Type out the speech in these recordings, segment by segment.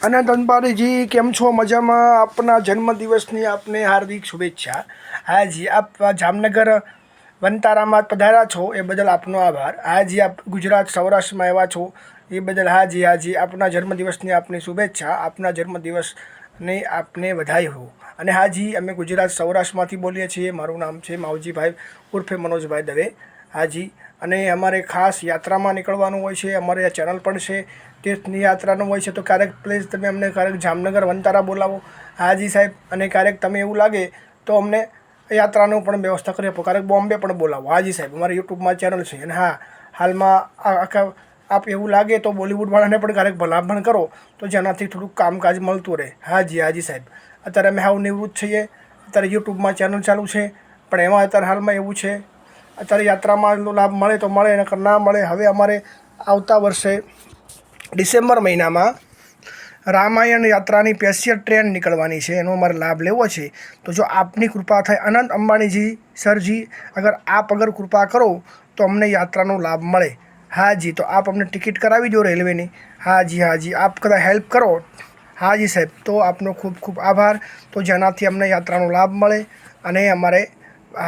अनंत अंबानी जी केम छो मजा में अपना जन्मदिवसनी आपने हार्दिक शुभेच्छा। हाँ जी, आप जामनगर वंतारा में पधारा छो ए बदल आपनो आभार। हाँ जी, आप गुजरात सौराष्ट्र में आव्या छो ए बदल हाँ जी अपना जन्मदिवसनी आपने शुभेच्छा। अपना जन्मदिवस ने आपने बधाई हो। અને હા જી, અમે ગુજરાત સૌરાષ્ટ્રમાંથી બોલીએ છીએ। મારું નામ છે માવજીભાઈ ઉર્ફે મનોજભાઈ દવે। હા જી, અને અમારે ખાસ યાત્રામાં નીકળવાનું હોય છે। અમારે આ ચેનલ પણ છે તીર્થની યાત્રાનું હોય છે, તો ક્યારેક પ્લીઝ તમે અમને ક્યારેક જામનગર વંતારા બોલાવો। હા જી સાહેબ, અને ક્યારેક તમે એવું લાગે તો અમને યાત્રાનું પણ વ્યવસ્થા કરી આપો। ક્યારેક બોમ્બે પણ બોલાવો। હા જી સાહેબ, અમારી યુટ્યુબમાં ચેનલ છે। અને હા, હાલમાં આખા આપ એવું લાગે તો બોલિવૂડવાળાને પણ ક્યારેક ભલામણ કરો તો જેનાથી થોડુંક કામકાજ મળતું રહે। હા જી સાહેબ, અત્યારે અમે હાવ નિવૃત્ત છીએ। અત્યારે યુટ્યુબમાં ચેનલ ચાલુ છે, પણ એમાં અત્યારે હાલમાં એવું છે અત્યારે યાત્રામાં લાભ મળે તો મળે, નકર ના મળે। હવે અમારે આવતા વર્ષે ડિસેમ્બર મહિનામાં રામાયણ યાત્રાની સ્પેશિયલ ટ્રેન નીકળવાની છે, એનો અમારે લાભ લેવો છે। તો જો આપની કૃપા થાય, અનંત અંબાણીજી સરજી, અગર કૃપા કરો તો અમને યાત્રાનો લાભ મળે। હા જી, તો આપ અમને ટિકિટ કરાવી દો રેલવેની। હા જી, આપ કદાચ હેલ્પ કરો। હા જી સાહેબ, તો આપનો ખૂબ ખૂબ આભાર। તો જેનાથી અમને યાત્રાનો લાભ મળે અને અમારે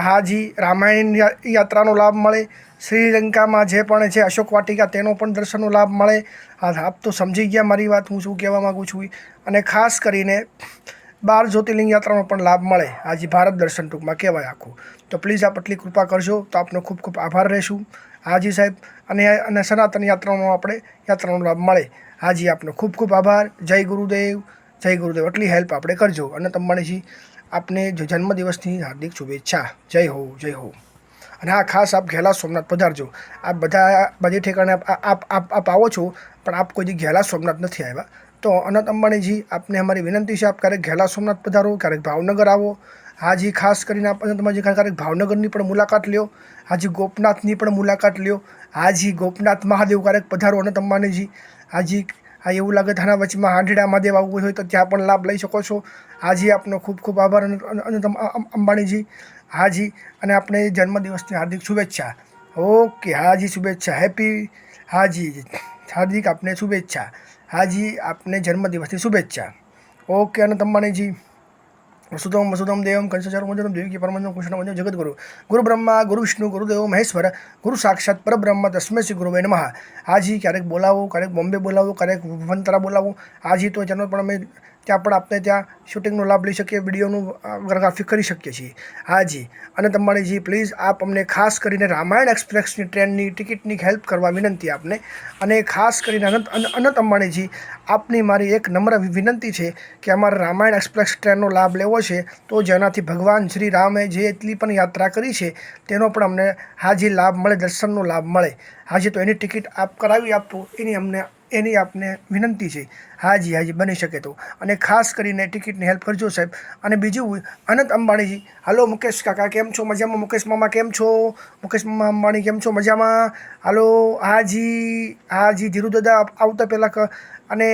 હા જી રામાયણ યાત્રાનો લાભ મળે। શ્રીલંકામાં જે પણ છે અશોક વાટિકા, તેનો પણ દર્શનનો લાભ મળે। હા, આપ તો સમજી ગયા મારી વાત, હું શું કહેવા માગું છું। અને ખાસ કરીને 12 જ્યોતિર્લિંગ યાત્રાનો પણ લાભ મળે। હાજી, ભારત દર્શન ટૂંકમાં કહેવાય આખું। તો પ્લીઝ આપ આટલી કૃપા કરજો, તો આપનો ખૂબ ખૂબ આભાર રહેશું। હાજી સાહેબ, અને સનાતન યાત્રાનો આપણે યાત્રાનો લાભ મળે। હાજી, આપનો ખૂબ ખૂબ આભાર। જય ગુરુદેવ, જય ગુરુદેવ। એટલી હેલ્પ આપણે કરજો। અને અંબાણીજી, આપને જન્મદિવસની હાર્દિક શુભેચ્છા। જય હો, જય હો। અને હા, ખાસ આપ ઘેલા સોમનાથ પધારજો। આપ બધી ઠેકાણે આપ આવો છો, પણ આપ કોઈ દી ઘેલા સોમનાથ નથી આવ્યા। તો અનંત અંબાણીજી, આપને અમારી વિનંતી છે, આપ ક્યારેક ઘેલા સોમનાથ પધારો, ક્યારેક ભાવનગર આવો। હાજી, ખાસ કરીને આપ અનંત અંબાજી ક્યારેક ભાવનગરની પણ મુલાકાત લ્યો। હાજી, ગોપનાથની પણ મુલાકાત લ્યો। હાજી, ગોપનાથ મહાદેવ ક્યારેક પધારો અનંત અંબાણીજી। હાજી, હા, એવું લાગે થાના વચમાં હાંડીડા મહાદેવ આવવું હોય તો ત્યાં પણ લાભ લઈ શકો છો। હાજી, આપનો ખૂબ ખૂબ આભાર અનંત અંબાણીજી। હાજી, અને આપણે જન્મદિવસની હાર્દિક શુભેચ્છા। ઓકે, હાજી શુભેચ્છા, હેપી। હાજી, હાર્દિક આપને શુભેચ્છા। હાજી, આપને જન્મદિવસની શુભેચ્છા। ઓકે અનંત અંબાણીજી। વસુધમ વસુધમ દેવમ કંસચારો મંજરમ દેવી પરમંજમ કૃષ્ણ મંજમ જગદગુરુ ગુરુ બ્રહ્મા ગુરુ વિષ્ણુ ગુરુદેવ મહેશ્વર ગુરુ સાક્ષાત પરબ્રહ્મ તસ્મૈ શ્રી ગુરુવે નમઃ। હાજી, ક્યારેક બોલાવો, ક્યારેક બોમ્બે બોલાવો, ક્યારેક વંતરા બોલાવો। હાજી, તો ચેનલ પણ અમે ત્યાં પણ આપણે ત્યાં શૂટિંગનો લાભ લઈ શકીએ, વિડીયોનું ગ્રાફિક કરી શકીએ છીએ। હાજી, અને અંબાણીજી, પ્લીઝ આપ અમને ખાસ કરીને રામાયણ એક્સપ્રેસની ટ્રેનની ટિકિટની હેલ્પ કરવા વિનંતી આપને। અને ખાસ કરીને અનંત અંબાણીજી, આપની મારી એક નમ્ર વિનંતી છે કે અમારે રામાયણ એક્સપ્રેસ ટ્રેનનો લાભ લેવો છે, તો જેનાથી ભગવાન શ્રી રામે જે એટલી પણ યાત્રા કરી છે તેનો પણ અમને હાજી લાભ મળે, દર્શનનો લાભ મળે। હાજી, તો એની ટિકિટ આપ કરાવી આપો, એની આપને વિનંતી છે। હાજી, બની શકે તો। અને ખાસ કરીને ટિકિટની હેલ્પ કરજો સાહેબ। અને બીજું, અનંત અંબાણીજી, હાલો મુકેશ કાકા, કેમ છો મજામાં? મુકેશ મામા કેમ છો? મુકેશ મામા અંબાણી કેમ છો મજામાં? હાલો। હાજી, ધીરુ દાદા આવતા પહેલાં અને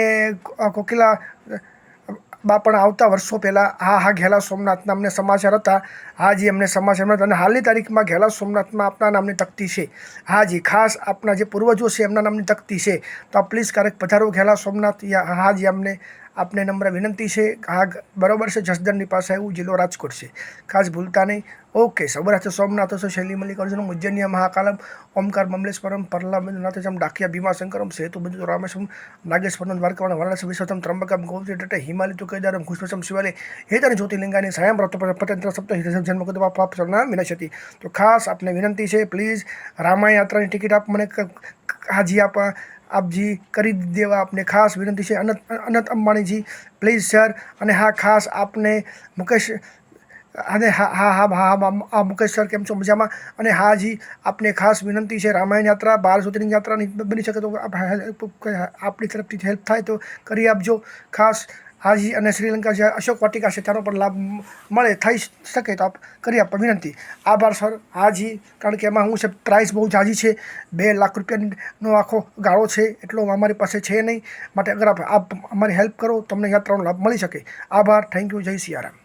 કોકિલા બા પણ આવતા વર્ષો પહેલાં હા ઘેલા સોમનાથના અમને સમાચાર હતા। હાજી, અમને સમાચાર મળતા, અને હાલની તારીખમાં ઘેલા સોમનાથમાં આપના નામની તકતી છે। હાજી, ખાસ આપના જે પૂર્વજો છે એમના નામની તકતી છે, તો આપ પ્લીઝ ક્યારેક પધારો ઘેલા સોમનાથ। હાજી, આપને નમ્ર વિનંતી છે। હા, બરાબર છે, જસદણની પાસે આવ્યું, જિલ્લો રાજકોટ છે, ખાસ ભૂલતા નહીં। ઓકે, સૌરાષ્ટ્ર સોમનાથ શૈલી મલ્લિકાર્જુનમ ઉજ્જૈન્ય મહાકાલમ ઓમકાર મમલેશ્વરમ પરલાનાથમ ડાકિયા ભીમાશંકરમ સેતુ બંધુ રામેશ્વરમ નાગેશ્વરમ દ્વારકાવણ વારાણસી વિશ્વતમ ત્રંબકમ ગોમતી તટે હિમાલય તુકેદારમ ઘુષ્વસમ શિવાલય હેતન જ્યોતિર્લિંગાની સાયમ પતંત્ર સપ્ત જન્મ પાપ સરના વિનશ્યતિ। તો ખાસ આપને વિનંતી છે, પ્લીઝ રામાયણ યાત્રાની ટિકિટ આપ મને હાજી આપજી કરી દેવા આપને ખાસ વિનંતી છે। અનંત અંબાણીજી, પ્લીઝ સર। અને હા, ખાસ આપને મુકેશ, અને હા મુકેશ સર કેમ છો મજામાં? અને હાજી, આપને ખાસ વિનંતી છે, રામાયણ યાત્રા 12 જ્યોતિર્લિંગ યાત્રાની બની શકે તો આપણી તરફથી હેલ્પ થાય તો કરી આપજો ખાસ। હાજી, અને શ્રીલંકા જે અશોક વાટિકા છે તેનો પણ લાભ મળે, થઈ શકે તો આપ કરી આપવા વિનંતી। આભાર સર। હાજી, કારણ કે એમાં હું છે પ્રાઇસ બહુ ઝાઝી છે, 2 લાખ રૂપિયાનો આખો ગાળો છે, એટલો અમારી પાસે છે નહીં, માટે અગર આપ અમારી હેલ્પ કરો તો અમને યાત્રાનો લાભ મળી શકે। આભાર, થેન્ક યુ, જય સિયારામ।